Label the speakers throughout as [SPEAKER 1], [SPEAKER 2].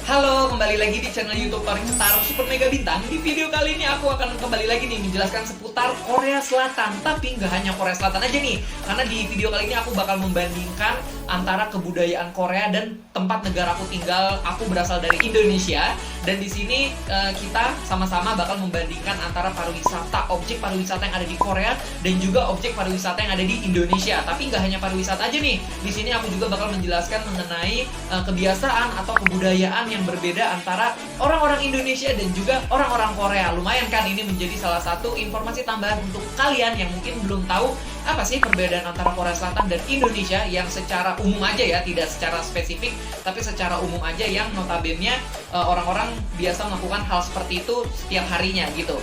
[SPEAKER 1] Halo, kembali lagi di channel YouTube paling Star Super Mega Bintang. Di video kali ini aku akan kembali lagi nih menjelaskan seputar Korea Selatan. Tapi nggak hanya Korea Selatan aja nih, karena di video kali ini aku bakal membandingkan antara kebudayaan Korea dan tempat negara aku tinggal. Aku berasal dari Indonesia, dan di sini kita sama-sama bakal membandingkan antara pariwisata, objek pariwisata yang ada di Korea dan juga objek pariwisata yang ada di Indonesia. Tapi nggak hanya pariwisata aja nih. Di sini aku juga bakal menjelaskan mengenai kebiasaan atau kebudayaan yang berbeda antara orang-orang Indonesia dan juga orang-orang Korea. Lumayan kan, ini menjadi salah satu informasi tambahan untuk kalian yang mungkin belum tahu apa sih perbedaan antara Korea Selatan dan Indonesia, yang secara umum aja ya, tidak secara spesifik, tapi secara umum aja, yang notabene orang-orang biasa melakukan hal seperti itu setiap harinya gitu.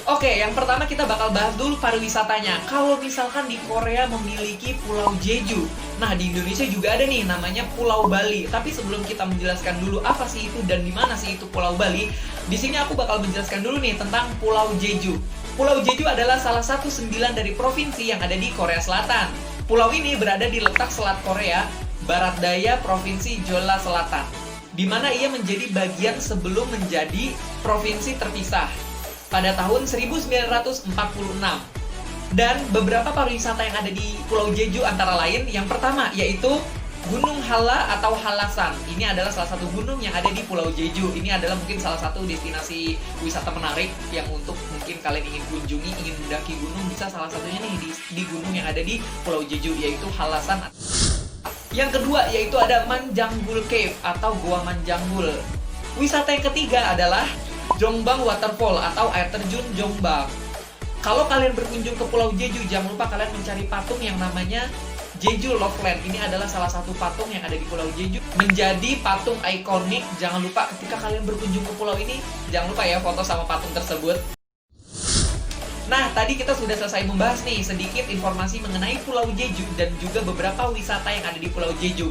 [SPEAKER 1] Oke, yang pertama kita bakal bahas dulu pariwisatanya. Kalau misalkan di Korea memiliki Pulau Jeju, nah di Indonesia juga ada nih namanya Pulau Bali. Tapi sebelum kita menjelaskan dulu apa sih itu dan di mana sih itu Pulau Bali, di sini aku bakal menjelaskan dulu nih tentang Pulau Jeju. Pulau Jeju adalah salah satu 9 dari provinsi yang ada di Korea Selatan. Pulau ini berada di letak selat Korea, barat daya Provinsi Jeolla Selatan, di mana ia menjadi bagian sebelum menjadi provinsi terpisah pada tahun 1946. Dan beberapa pariwisata yang ada di Pulau Jeju antara lain, yang pertama yaitu Gunung Halla atau Hallasan. Ini adalah salah satu gunung yang ada di Pulau Jeju. Ini adalah mungkin salah satu destinasi wisata menarik yang untuk mungkin kalian ingin kunjungi, ingin mendaki gunung, bisa salah satunya nih di gunung yang ada di Pulau Jeju, yaitu Hallasan. Yang kedua yaitu ada Manjanggul Cave atau Gua Manjanggul. Wisata yang ketiga adalah Jongbang Waterfall atau air terjun Jongbang. Kalau kalian berkunjung ke Pulau Jeju, jangan lupa kalian mencari patung yang namanya Jeju Loveland. Ini adalah salah satu patung yang ada di Pulau Jeju, menjadi patung ikonik. Jangan lupa ketika kalian berkunjung ke pulau ini, jangan lupa ya foto sama patung tersebut. Nah, tadi kita sudah selesai membahas nih sedikit informasi mengenai Pulau Jeju dan juga beberapa wisata yang ada di Pulau Jeju.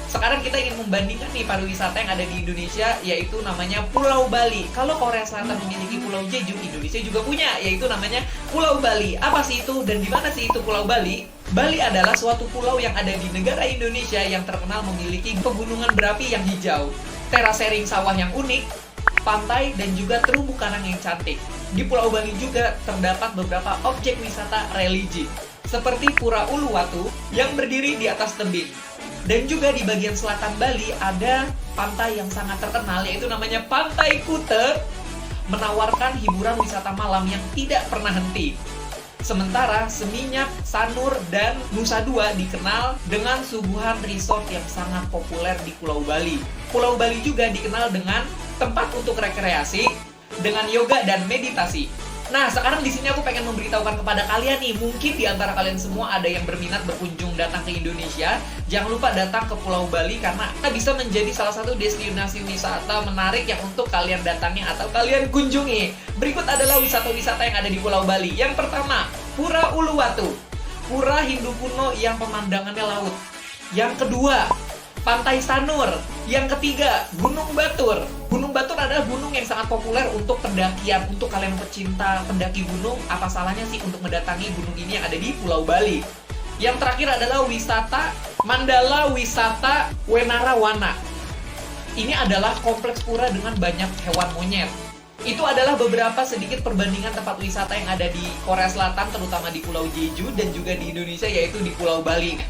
[SPEAKER 1] Sekarang kita ingin membandingkan nih pariwisata yang ada di Indonesia, yaitu namanya Pulau Bali. Kalau Korea Selatan memiliki Pulau Jeju, Indonesia juga punya, yaitu namanya Pulau Bali. Apa sih itu dan di mana sih itu Pulau Bali? Bali adalah suatu pulau yang ada di negara Indonesia yang terkenal memiliki pegunungan berapi yang hijau, terasering sawah yang unik, pantai, dan juga terumbu karang yang cantik. Di Pulau Bali juga terdapat beberapa objek wisata religi, seperti Pura Uluwatu yang berdiri di atas tebing. Dan juga di bagian selatan Bali ada pantai yang sangat terkenal, yaitu namanya Pantai Kuta, menawarkan hiburan wisata malam yang tidak pernah henti. Sementara Seminyak, Sanur, dan Nusa Dua dikenal dengan suguhan resort yang sangat populer di Pulau Bali. Pulau Bali juga dikenal dengan tempat untuk rekreasi, dengan yoga dan meditasi. Nah, sekarang di sini aku pengen memberitahukan kepada kalian nih, mungkin di antara kalian semua ada yang berminat berkunjung datang ke Indonesia. Jangan lupa datang ke Pulau Bali karena bisa menjadi salah satu destinasi wisata menarik yang untuk kalian datangi atau kalian kunjungi. Berikut adalah wisata-wisata yang ada di Pulau Bali. Yang pertama, Pura Uluwatu, pura Hindu kuno yang pemandangannya laut. Yang kedua, Pantai Sanur. Yang ketiga, Gunung Batur. Gunung Batur adalah gunung yang sangat populer untuk pendakian. Untuk kalian pecinta pendaki gunung, apa salahnya sih untuk mendatangi gunung ini yang ada di Pulau Bali? Yang terakhir adalah wisata Mandala Wisata Wenarawana. Ini adalah kompleks pura dengan banyak hewan monyet. Itu adalah beberapa sedikit perbandingan tempat wisata yang ada di Korea Selatan, terutama di Pulau Jeju, dan juga di Indonesia, yaitu di Pulau Bali.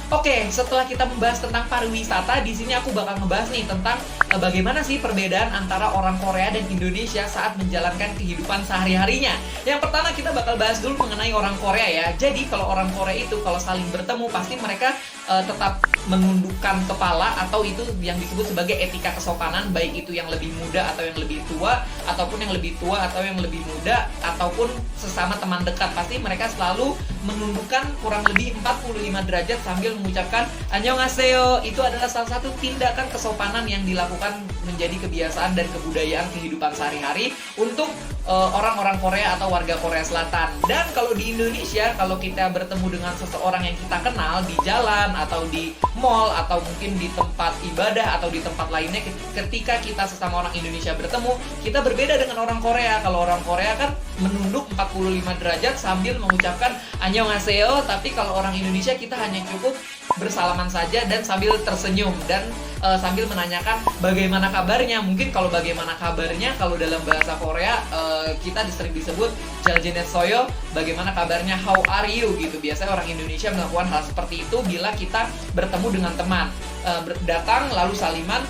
[SPEAKER 1] Oke, setelah kita membahas tentang pariwisata, di sini aku bakal ngebahas nih tentang bagaimana sih perbedaan antara orang Korea dan Indonesia saat menjalankan kehidupan sehari-harinya. Yang pertama kita bakal bahas dulu mengenai orang Korea ya. Jadi kalau orang Korea itu kalau saling bertemu pasti mereka tetap menundukkan kepala, atau itu yang disebut sebagai etika kesopanan, baik itu yang lebih muda atau yang lebih tua, ataupun yang lebih tua atau yang lebih muda, ataupun sesama teman dekat. Pasti mereka selalu menundukkan kurang lebih 45 derajat sambil mengucapkan annyeonghaseyo. Itu adalah salah satu tindakan kesopanan yang dilakukan menjadi kebiasaan dan kebudayaan kehidupan sehari-hari untuk orang-orang Korea atau warga Korea Selatan. Dan kalau di Indonesia, kalau kita bertemu dengan seseorang yang kita kenal di jalan atau di mall atau mungkin di tempat ibadah atau di tempat lainnya, ketika kita sesama orang Indonesia bertemu, kita berbeda dengan orang Korea. Kalau orang Korea kan menunduk 45 derajat sambil mengucapkan annyeonghaseyo, tapi kalau orang Indonesia kita hanya cukup bersalaman saja dan sambil tersenyum dan sambil menanyakan bagaimana kabarnya. Mungkin kalau bagaimana kabarnya, kalau dalam bahasa Korea kita sering disebut Jaljenessoyo, bagaimana kabarnya, how are you gitu. Biasanya orang Indonesia melakukan hal seperti itu bila kita bertemu dengan teman, datang lalu saliman,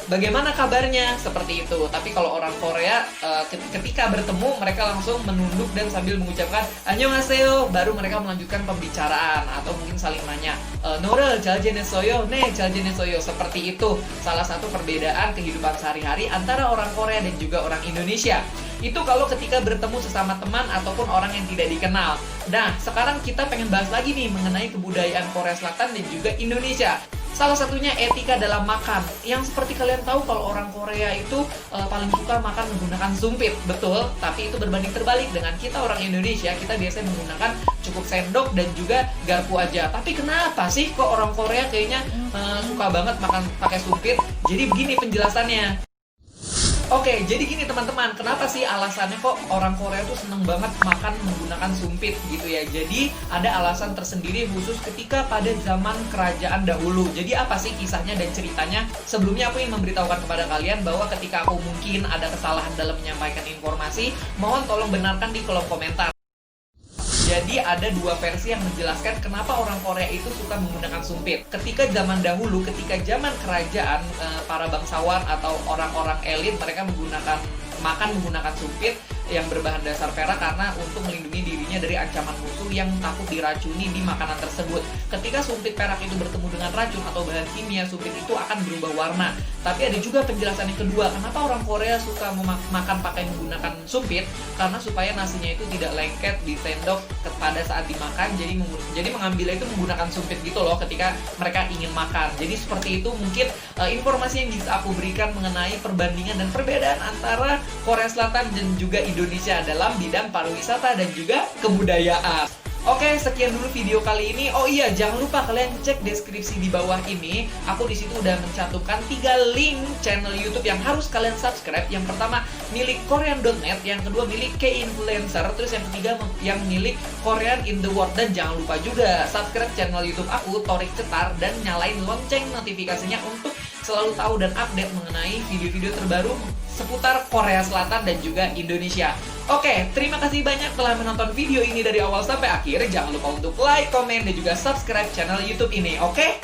[SPEAKER 1] bagaimana kabarnya, seperti itu. Tapi kalau orang Korea ketika bertemu mereka langsung menunduk dan sambil mengucapkan annyeonghaseyo, baru mereka melanjutkan pembicaraan atau mungkin saling nanya Norel jaljenessoyo, jaljenessoyo, seperti itu. Salah satu perbedaan kehidupan sehari-hari antara orang Korea dan juga orang Indonesia. Itu kalau ketika bertemu sesama teman ataupun orang yang tidak dikenal. Nah, sekarang kita pengen bahas lagi nih mengenai kebudayaan Korea Selatan dan juga Indonesia. Salah satunya etika dalam makan. Yang seperti kalian tahu kalau orang Korea itu paling suka makan menggunakan sumpit. Betul, tapi itu berbanding terbalik dengan kita orang Indonesia. Kita biasanya menggunakan cukup sendok dan juga garpu aja. Tapi kenapa sih kok orang Korea kayaknya suka banget makan pakai sumpit? Jadi begini penjelasannya. Oke, jadi gini teman-teman, kenapa sih alasannya kok orang Korea tuh seneng banget makan menggunakan sumpit gitu ya? Jadi ada alasan tersendiri khusus ketika pada zaman kerajaan dahulu. Jadi apa sih kisahnya dan ceritanya? Sebelumnya aku ingin memberitahukan kepada kalian bahwa ketika aku mungkin ada kesalahan dalam menyampaikan informasi, mohon tolong benarkan di kolom komentar. Jadi ada dua versi yang menjelaskan kenapa orang Korea itu suka menggunakan sumpit. Ketika zaman dahulu, ketika zaman kerajaan, para bangsawan atau orang-orang elit mereka makan menggunakan sumpit yang berbahan dasar perak karena untuk melindungi dirinya dari ancaman musuh yang takut diracuni di makanan tersebut. Ketika sumpit perak itu bertemu dengan racun atau bahan kimia, sumpit itu akan berubah warna. Tapi ada juga penjelasan yang kedua, kenapa orang Korea suka makan pakai menggunakan sumpit, karena supaya nasinya itu tidak lengket di sendok pada saat dimakan. Jadi mengambilnya itu menggunakan sumpit gitu loh ketika mereka ingin makan. Jadi seperti itu mungkin informasi yang bisa aku berikan mengenai perbandingan dan perbedaan antara Korea Selatan dan juga Indonesia dalam bidang pariwisata dan juga kebudayaan. Oke, sekian dulu video kali ini. Oh iya, jangan lupa kalian cek deskripsi di bawah ini. Aku di situ udah mencantumkan 3 link channel YouTube yang harus kalian subscribe. Yang pertama milik Korean.net, yang kedua milik K-Influencer, terus yang ketiga yang milik Korean in the World. Dan jangan lupa juga subscribe channel YouTube aku, Torik Cetar, dan nyalain lonceng notifikasinya untuk selalu tahu dan update mengenai video-video terbaru seputar Korea Selatan dan juga Indonesia. Oke, terima kasih banyak telah menonton video ini dari awal sampai akhir. Jangan lupa untuk like, komen, dan juga subscribe channel YouTube ini, oke?